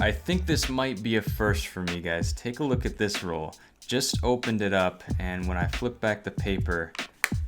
I think this might be a first for me, guys. Take a look at this roll. Just opened it up, and when I flip back the paper,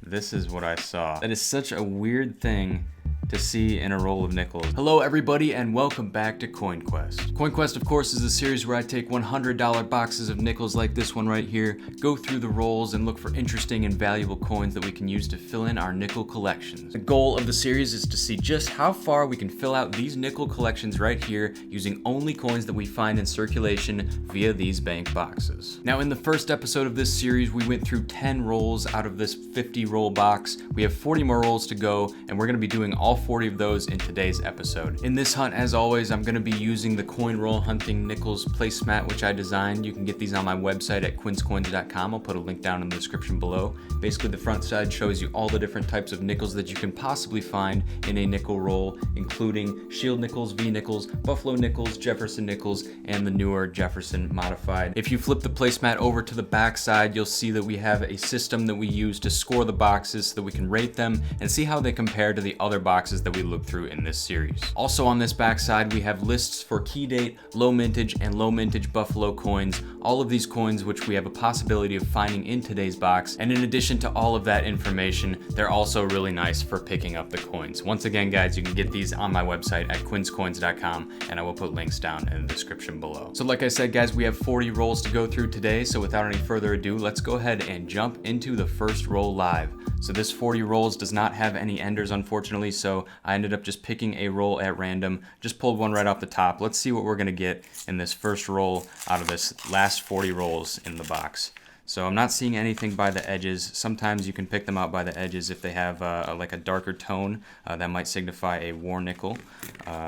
this is what I saw. That is such a weird thing to see in a roll of nickels. Hello everybody and welcome back to Coin Quest. Coin Quest, of course, is a series where I take $100 boxes of nickels like this one right here, go through the rolls and look for interesting and valuable coins that we can use to fill in our nickel collections. The goal of the series is to see just how far we can fill out these nickel collections right here using only coins that we find in circulation via these bank boxes. Now in the first episode of this series, we went through 10 rolls out of this 50 roll box. We have 40 more rolls to go, and we're going to be doing all 40 of those in today's episode. In this hunt, as always, I'm going to be using the coin roll hunting nickels placemat which I designed. You can get these on my website at quinscoins.com. I'll put a link down in the description below. Basically, the front side shows you all the different types of nickels that you can possibly find in a nickel roll, including shield nickels, V nickels, buffalo nickels, Jefferson nickels, and the newer Jefferson modified. If you flip the placemat over to the back side, you'll see that we have a system that we use to score the boxes so that we can rate them and see how they compare to the other boxes that we look through in this series. Also on this back side, we have lists for key date, low mintage, and low mintage buffalo coins. All of these coins which we have a possibility of finding in today's box. And in addition to all of that information, they're also really nice for picking up the coins. Once again, guys, you can get these on my website at quinscoins.com, and I will put links down in the description below. So like I said, guys, we have 40 rolls to go through today. So without any further ado, let's go ahead and jump into the first roll live. So this 40 rolls does not have any enders, unfortunately, so I ended up just picking a roll at random, just pulled one right off the top. Let's see what we're gonna get in this first roll out of this last 40 rolls in the box. So I'm not seeing anything by the edges. Sometimes you can pick them out by the edges if they have like a darker tone. That might signify a war nickel,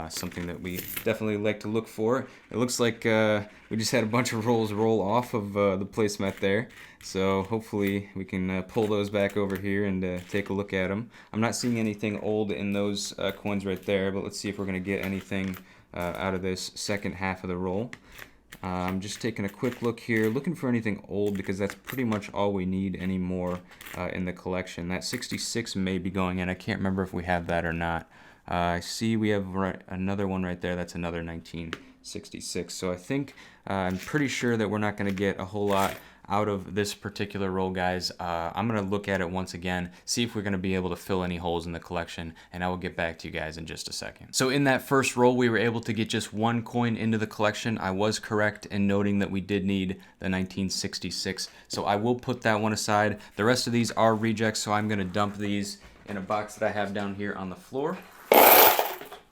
something that we definitely like to look for. It looks like we just had a bunch of rolls roll off of the placemat there. So hopefully we can pull those back over here and take a look at them. I'm not seeing anything old in those coins right there, but let's see if we're gonna get anything out of this second half of the roll. I'm just taking a quick look here, looking for anything old because that's pretty much all we need anymore in the collection. That 66 may be going in. I can't remember if we have that or not. I see we have another one right there. That's another 1966. So I think I'm pretty sure that we're not going to get a whole lot out of this particular roll, guys. I'm gonna look at it once again, see if we're gonna be able to fill any holes in the collection, and I will get back to you guys in just a second. So in that first roll, we were able to get just one coin into the collection. I was correct in noting that we did need the 1966, so I will put that one aside. The rest of these are rejects, so I'm gonna dump these in a box that I have down here on the floor.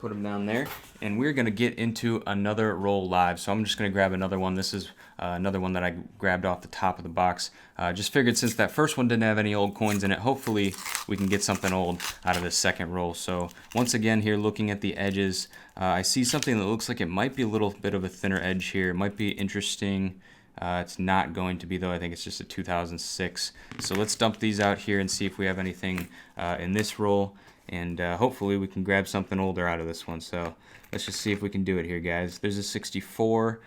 Put them down there, and we're gonna get into another roll live. So I'm just gonna grab another one. This is another one that I grabbed off the top of the box. Just figured since that first one didn't have any old coins in it, hopefully we can get something old out of this second roll. So once again here, looking at the edges, I see something that looks like it might be a little bit of a thinner edge here. It might be interesting. It's not going to be though. I think it's just a 2006. So let's dump these out here and see if we have anything in this roll. And hopefully we can grab something older out of this one. So let's just see if we can do it here, guys. There's a 64.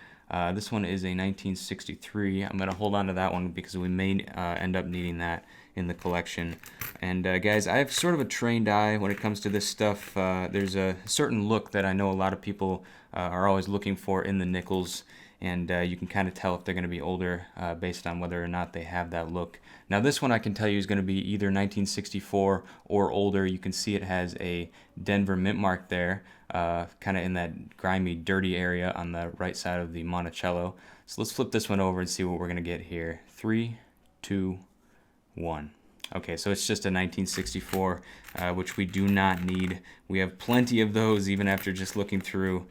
This one is a 1963. I'm going to hold on to that one because we may end up needing that in the collection. And guys, I have sort of a trained eye when it comes to this stuff. There's a certain look that I know a lot of people are always looking for in the nickels. And you can kind of tell if they're going to be older based on whether or not they have that look. Now this one I can tell you is going to be either 1964 or older. You can see it has a Denver mint mark there, kind of in that grimy, dirty area on the right side of the Monticello. So let's flip this one over and see what we're going to get here. 3, 2, 1. Okay, so it's just a 1964, which we do not need. We have plenty of those even after just looking through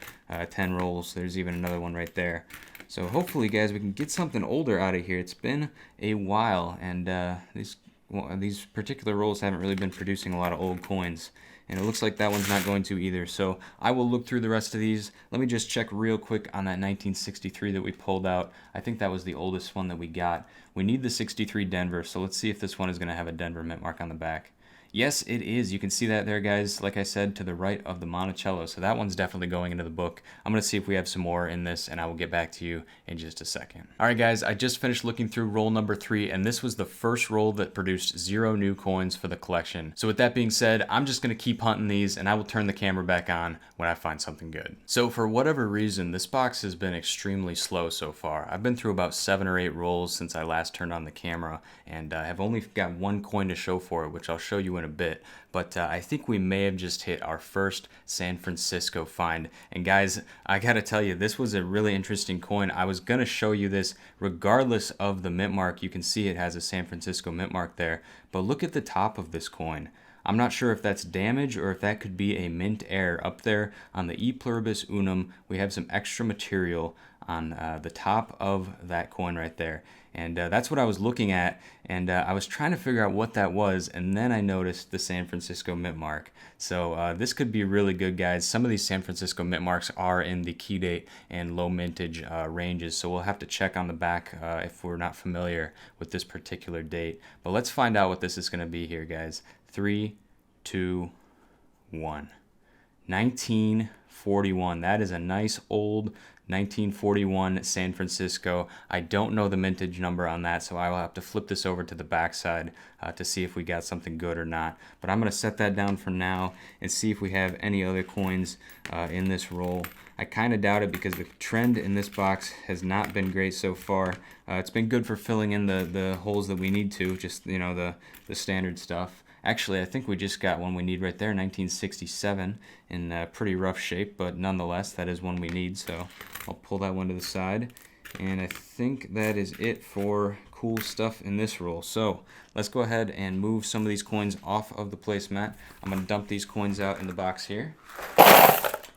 10 rolls. There's even another one right there. So hopefully, guys, we can get something older out of here. It's been a while, and these particular rolls haven't really been producing a lot of old coins. And it looks like that one's not going to either. So I will look through the rest of these. Let me just check real quick on that 1963 that we pulled out. I think that was the oldest one that we got. We need the 63 Denver, so let's see if this one is going to have a Denver mint mark on the back. Yes, it is. You can see that there, guys, like I said, to the right of the Monticello. So that one's definitely going into the book. I'm going to see if we have some more in this, and I will get back to you in just a second. All right, guys, I just finished looking through roll number 3, and this was the first roll that produced 0 new coins for the collection. So with that being said, I'm just going to keep hunting these, and I will turn the camera back on when I find something good. So for whatever reason, this box has been extremely slow so far. I've been through about 7 or 8 rolls since I last turned on the camera, and I have only got 1 coin to show for it, which I'll show you in a bit. But I think we may have just hit our first San Francisco find. And guys, I gotta tell you, this was a really interesting coin. I was gonna show you this regardless of the mint mark. You can see it has a San Francisco mint mark there. But look at the top of this coin. I'm not sure if that's damage or if that could be a mint error. Up there on the E Pluribus Unum, we have some extra material on the top of that coin right there. And that's what I was looking at, and I was trying to figure out what that was, and then I noticed the San Francisco mint mark. So this could be really good, guys. Some of these San Francisco mint marks are in the key date and low mintage ranges, so we'll have to check on the back if we're not familiar with this particular date. But let's find out what this is going to be here, guys. 3, 2, 1. 1941. That is a nice old 1941 San Francisco. I don't know the mintage number on that, so I will have to flip this over to the backside to see if we got something good or not. But I'm going to set that down for now and see if we have any other coins in this roll. I kind of doubt it because the trend in this box has not been great so far. It's been good for filling in the holes that we need to, just, you know, the standard stuff. Actually, I think we just got one we need right there, 1967, in pretty rough shape, but nonetheless, that is one we need, so I'll pull that one to the side. And I think that is it for cool stuff in this roll. So let's go ahead and move some of these coins off of the placemat. I'm going to dump these coins out in the box here.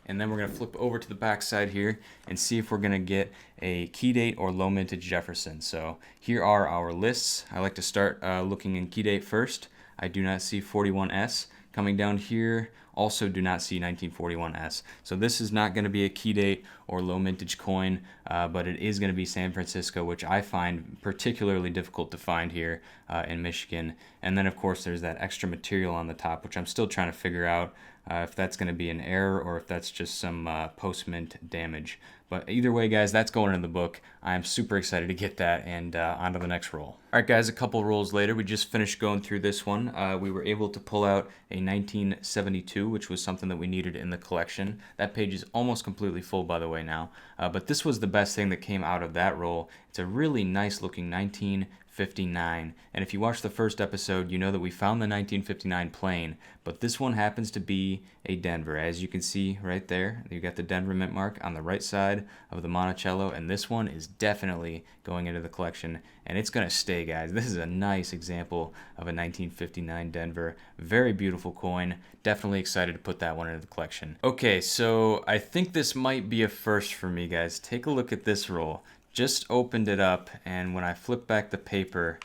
And then we're going to flip over to the back side here and see if we're going to get a key date or low mintage Jefferson. So here are our lists. I like to start looking in key date first. I do not see 41S. Coming down here, also do not see 1941S. So this is not going to be a key date or low mintage coin, but it is going to be San Francisco, which I find particularly difficult to find here in Michigan. And then, of course, there's that extra material on the top, which I'm still trying to figure out if that's going to be an error or if that's just some post-mint damage. But either way, guys, that's going in the book. I'm super excited to get that, and on to the next roll. All right, guys, a couple rolls later, we just finished going through this one. We were able to pull out a 1972, which was something that we needed in the collection. That page is almost completely full, by the way, now. But this was the best thing that came out of that roll. It's a really nice-looking 1959. And if you watched the first episode, you know that we found the 1959 plane, but this one happens to be a Denver. As you can see right there, you got the Denver mint mark on the right side of the Monticello, and this one is definitely going into the collection, and it's going to stay, guys. This is a nice example of a 1959 Denver. Very beautiful coin. Definitely excited to put that one into the collection. Okay, so I think this might be a first for me, guys. Take a look at this roll. Just opened it up, and when I flip back the paper,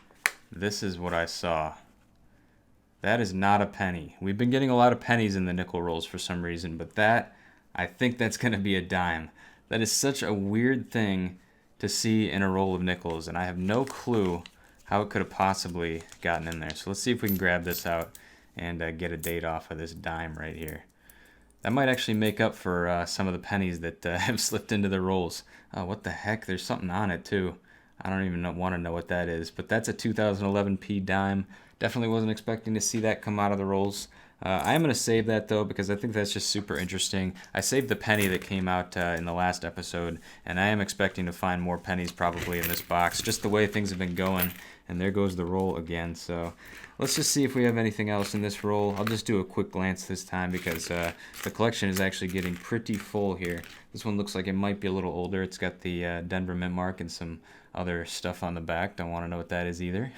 this is what I saw. That is not a penny. We've been getting a lot of pennies in the nickel rolls for some reason, but that, I think that's going to be a dime. That is such a weird thing to see in a roll of nickels, and I have no clue how it could have possibly gotten in there. So let's see if we can grab this out and get a date off of this dime right here. That might actually make up for some of the pennies that have slipped into the rolls. Oh, what the heck? There's something on it, too. I don't even want to know what that is, but that's a 2011 P dime. Definitely wasn't expecting to see that come out of the rolls. I am going to save that, though, because I think that's just super interesting. I saved the penny that came out in the last episode, and I am expecting to find more pennies probably in this box, just the way things have been going. And there goes the roll again. So let's just see if we have anything else in this roll. I'll just do a quick glance this time because the collection is actually getting pretty full here. This one looks like it might be a little older. It's got the Denver mint mark and some other stuff on the back. Don't want to know what that is either.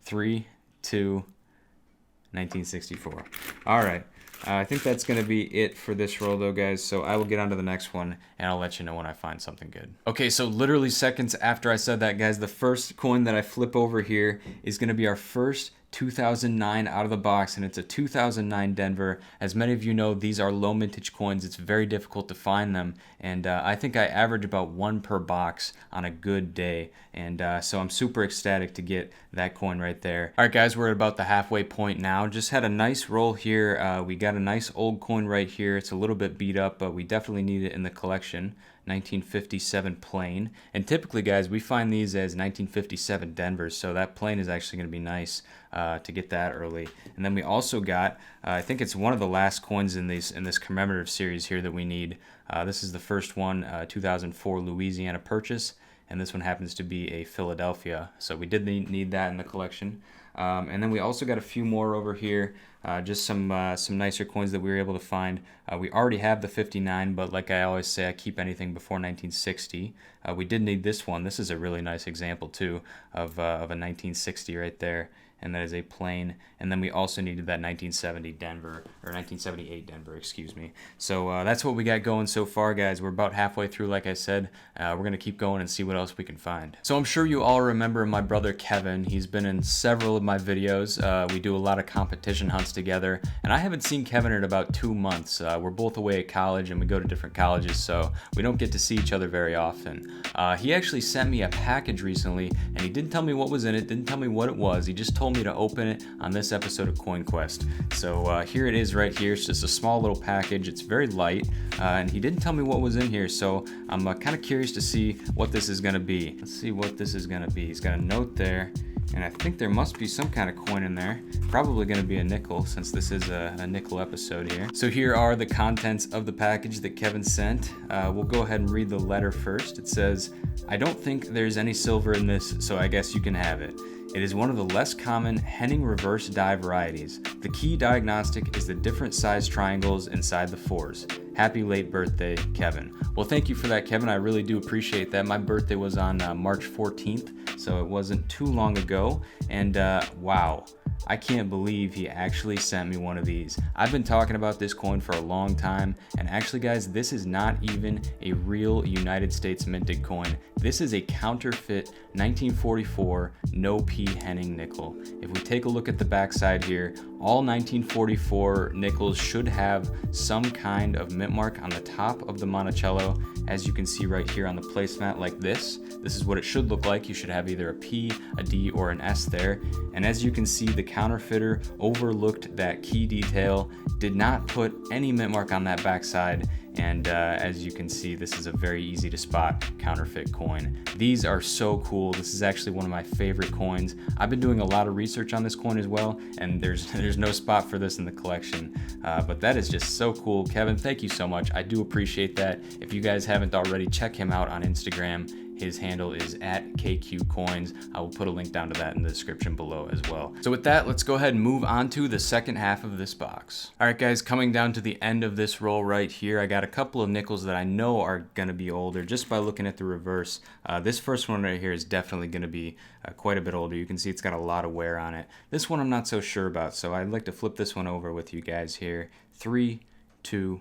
3, 2, 1964. All right. I think that's going to be it for this roll, though, guys. So I will get on to the next one, and I'll let you know when I find something good. Okay, so literally seconds after I said that, guys, the first coin that I flip over here is going to be our first 2009 out of the box, and it's a 2009 Denver. As many of you know, these are low mintage coins. It's very difficult to find them, and I think I average about one per box on a good day, and so I'm super ecstatic to get that coin right there. All right, guys, we're at about the halfway point now. Just had a nice roll here. We got a nice old coin right here. It's a little bit beat up, but we definitely need it in the collection. 1957 plain, and typically, guys, we find these as 1957 Denvers, so that plain is actually going to be nice to get that early. And then we also got, I think it's one of the last coins in this commemorative series here that we need. This is the first one, 2004 Louisiana Purchase, and this one happens to be a Philadelphia, so we did need that in the collection. And then we also got a few more over here, just some nicer coins that we were able to find. We already have the 59, but like I always say, I keep anything before 1960. We did need this one. This is a really nice example too of a 1960 right there, and that is a plain. And then we also needed that 1970 Denver, or 1978 Denver, excuse me. So that's what we got going so far, guys. We're about halfway through, like I said. We're going to keep going and see what else we can find. So I'm sure you all remember my brother Kevin. He's been in several of my videos. We do a lot of competition hunts together, and I haven't seen Kevin in about 2 months. We're both away at college, and we go to different colleges, so we don't get to see each other very often. He actually sent me a package recently, and he didn't tell me what was in it, didn't tell me what it was. He just told me to open it on this episode of Coin Quest. So here it is right here. It's just a small little package. It's very light, and he didn't tell me what was in here, so I'm kind of curious to see what this is going to be. Let's see what this is going to be. He's got a note there, and I think there must be some kind of coin in there. Probably going to be a nickel, since this is a nickel episode here. So here are the contents of the package that Kevin sent. We'll go ahead and read the letter first. It says, "I don't think there's any silver in this, so I guess you can have it. It is one of the less common Henning reverse die varieties. The key diagnostic is the different size triangles inside the fours. Happy late birthday, Kevin." Well, thank you for that, Kevin. I really do appreciate that. My birthday was on March 14th, so it wasn't too long ago. And wow, I can't believe he actually sent me one of these. I've been talking about this coin for a long time, and actually, guys, this is not even a real United States minted coin. This is a counterfeit 1944 no P Henning nickel. If we take a look at the backside here, all 1944 nickels should have some kind of mint mark on the top of the Monticello, as you can see right here on the placemat like this. This is what it should look like. You should have either a P, a D, or an S there. And as you can see, the counterfeiter overlooked that key detail, did not put any mint mark on that backside, and as you can see, this is a very easy to spot counterfeit coin. These are so cool. This is actually one of my favorite coins. I've been doing a lot of research on this coin as well, and there's no spot for this in the collection, but that is just so cool. Kevin, thank you so much. I do appreciate that. If you guys haven't already, check him out on Instagram. His handle is @KQCoins. I will put a link down to that in the description below as well. So with that, let's go ahead and move on to the second half of this box. All right, guys, coming down to the end of this roll right here, I got a couple of nickels that I know are going to be older just by looking at the reverse. This first one right here is definitely going to be quite a bit older. You can see it's got a lot of wear on it. This one I'm not so sure about, so I'd like to flip this one over with you guys here. 3, 2,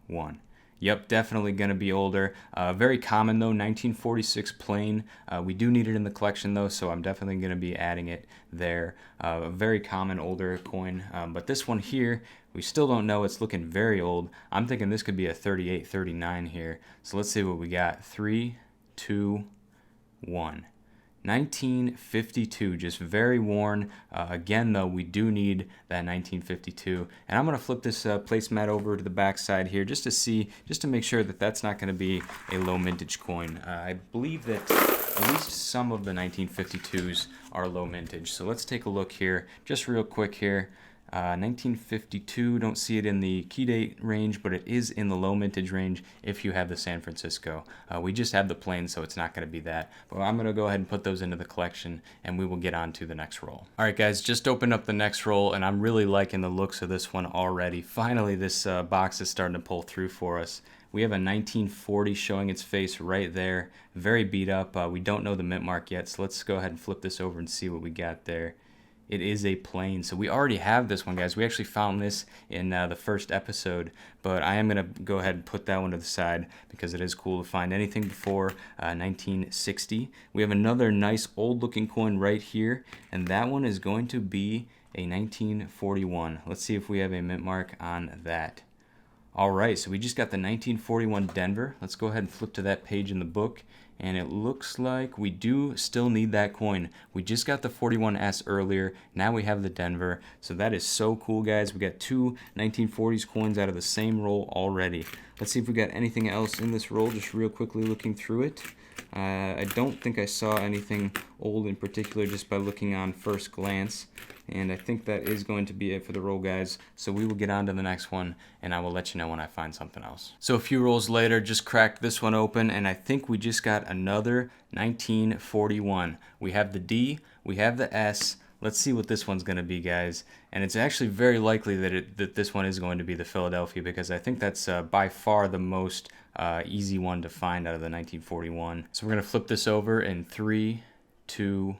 1. Yep, definitely going to be older. Very common though, 1946 plain. We do need it in the collection though, so I'm definitely going to be adding it there. A very common older coin, but this one here, we still don't know. It's looking very old. I'm thinking this could be a 38, 39 here. So let's see what we got. 3, 2, 1. 1952, just very worn. Again, though, we do need that 1952. And I'm going to flip this placemat over to the back side here just to make sure that that's not going to be a low mintage coin. I believe that at least some of the 1952s are low mintage. So let's take a look here, just real quick here. 1952, don't see it in the key date range, but it is in the low mintage range if you have the San Francisco. We just have the plain, so it's not going to be that. But I'm going to go ahead and put those into the collection, and we will get on to the next roll. All right, guys, just opened up the next roll, and I'm really liking the looks of this one already. Finally, this box is starting to pull through for us. We have a 1940 showing its face right there. Very beat up. We don't know the mint mark yet, so let's go ahead and flip this over and see what we got there. It is a plain. So we already have this one, guys. We actually found this in the first episode, but I am going to go ahead and put that one to the side because it is cool to find anything before 1960. We have another nice old looking coin right here, and that one is going to be a 1941. Let's see if we have a mint mark on that. All right, so we just got the 1941 Denver. Let's go ahead and flip to that page in the book. And it looks like we do still need that coin. We just got the 41S earlier. Now we have the Denver. So that is so cool, guys. We got two 1940s coins out of the same roll already. Let's see if we got anything else in this roll, just real quickly looking through it. I don't think I saw anything old in particular just by looking on first glance. And I think that is going to be it for the roll, guys. So we will get on to the next one, and I will let you know when I find something else. So a few rolls later, just cracked this one open, and I think we just got another 1941. We have the D, we have the S. Let's see what this one's going to be, guys. And it's actually very likely that this one is going to be the Philadelphia, because I think that's by far the most easy one to find out of the 1941. So we're going to flip this over in 3, 2,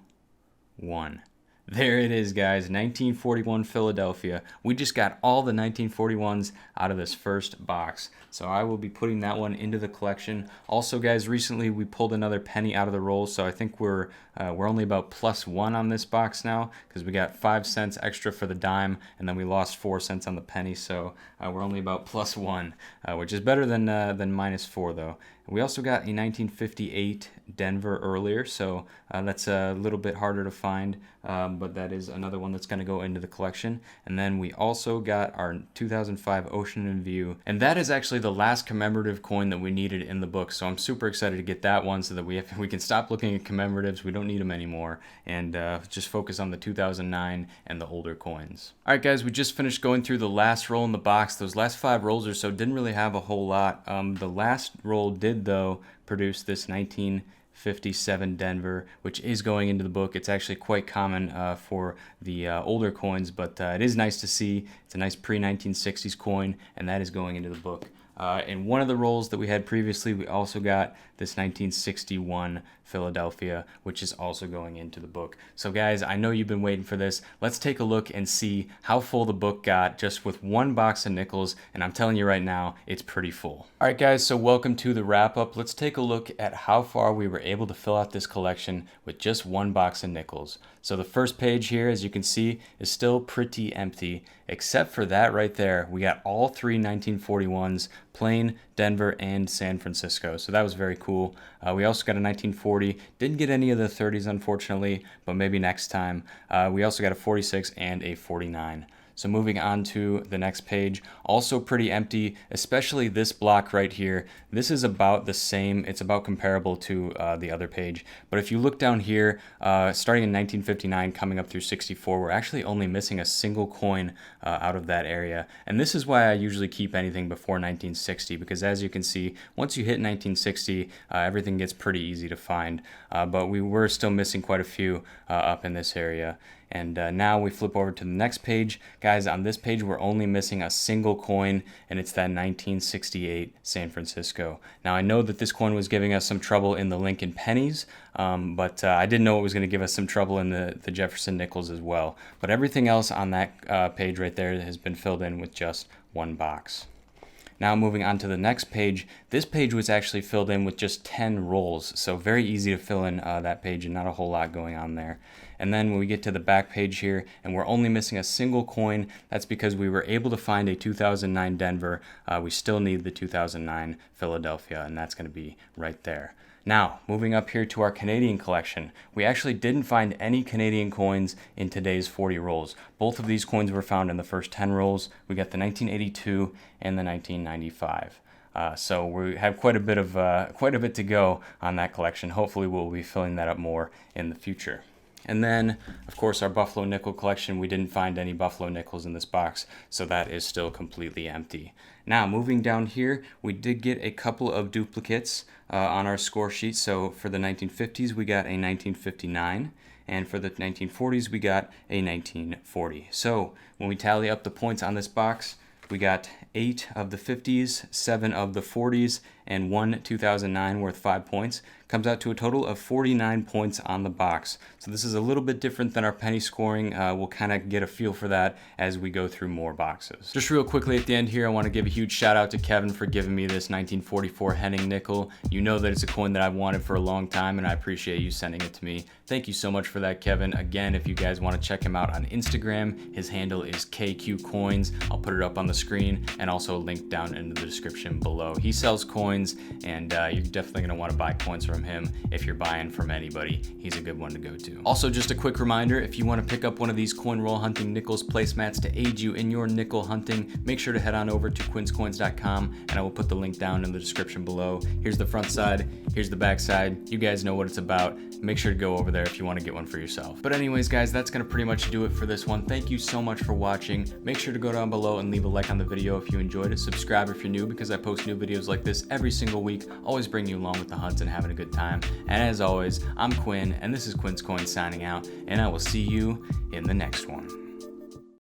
1. There it is, guys, 1941 Philadelphia. We just got all the 1941s out of this first box. So I will be putting that one into the collection. Also, guys, recently we pulled another penny out of the roll, so I think we're only about +1 on this box now, because we got 5 cents extra for the dime, and then we lost 4 cents on the penny, so we're only about +1, which is better than -4, though. We also got a 1958 Denver earlier, so that's a little bit harder to find, but that is another one that's going to go into the collection. And then we also got our 2005 Ocean in View, and that is actually the last commemorative coin that we needed in the book, so I'm super excited to get that one so that we can stop looking at commemoratives. We don't need them anymore, and just focus on the 2009 and the older coins. Alright, guys, we just finished going through the last roll in the box. Those last 5 rolls or so didn't really have a whole lot. The last roll did, though, produce this 1957 Denver, which is going into the book. It's actually quite common for the older coins, but it is nice to see. It's a nice pre-1960s coin, and that is going into the book. In one of the rolls that we had previously, we also got this 1961 Philadelphia, which is also going into the book. So guys, I know you've been waiting for this. Let's take a look and see how full the book got just with one box of nickels, and I'm telling you right now, it's pretty full. Alright guys, so welcome to the wrap-up. Let's take a look at how far we were able to fill out this collection with just one box of nickels. So the first page here, as you can see, is still pretty empty, except for that right there. We got all 3 1941s, plain, Denver, and San Francisco. So that was very cool. We also got a 1940. Didn't get any of the 30s, unfortunately, but maybe next time. We also got a 46 and a 49. So moving on to the next page, also pretty empty, especially this block right here. This is about the same, it's about comparable to the other page. But if you look down here, starting in 1959, coming up through 64, we're actually only missing a single coin out of that area. And this is why I usually keep anything before 1960, because as you can see, once you hit 1960, everything gets pretty easy to find. But we were still missing quite a few up in this area. And now we flip over to the next page. Guys, on this page, we're only missing a single coin, and it's that 1968 San Francisco. Now, I know that this coin was giving us some trouble in the Lincoln pennies, but I didn't know it was going to give us some trouble in the Jefferson nickels as well. But everything else on that page right there has been filled in with just one box. Now moving on to the next page, this page was actually filled in with just 10 rolls, so very easy to fill in that page and not a whole lot going on there. And then when we get to the back page here, and we're only missing a single coin, that's because we were able to find a 2009 Denver. We still need the 2009 Philadelphia, and that's going to be right there. Now, moving up here to our Canadian collection, we actually didn't find any Canadian coins in today's 40 rolls. Both of these coins were found in the first 10 rolls. We got the 1982 and the 1995. So we have quite a bit to go on that collection. Hopefully we'll be filling that up more in the future. And then, of course, our Buffalo nickel collection, we didn't find any Buffalo nickels in this box, so that is still completely empty. Now, moving down here, we did get a couple of duplicates on our score sheet. So for the 1950s, we got a 1959, and for the 1940s, we got a 1940. So when we tally up the points on this box, we got 8 of the 50s, 7 of the 40s, and 1 2009 worth 5 points. Comes out to a total of 49 points on the box. So this is a little bit different than our penny scoring. We'll kind of get a feel for that as we go through more boxes. Just real quickly at the end here, I want to give a huge shout out to Kevin for giving me this 1944 Henning nickel. You know that it's a coin that I've wanted for a long time, and I appreciate you sending it to me. Thank you so much for that, Kevin. Again, if you guys want to check him out on Instagram, his handle is KQ Coins. I'll put it up on the screen and also a link down in the description below. He sells coins, and you're definitely going to want to buy coins from him if you're buying from anybody. He's a good one to go to. Also, just a quick reminder, if you want to pick up one of these coin roll hunting nickels placemats to aid you in your nickel hunting, make sure to head on over to quinscoins.com, and I will put the link down in the description below. Here's the front side, here's the back side. You guys know what it's about. Make sure to go over there if you want to get one for yourself. But anyways, guys, that's going to pretty much do it for this one. Thank you so much for watching. Make sure to go down below and leave a like on the video if you enjoyed it. Subscribe if you're new, because I post new videos like this every single week, always bring you along with the hunts and having a good time. And as always, I'm Quinn, and this is Quin Coins signing out, and I will see you in the next one.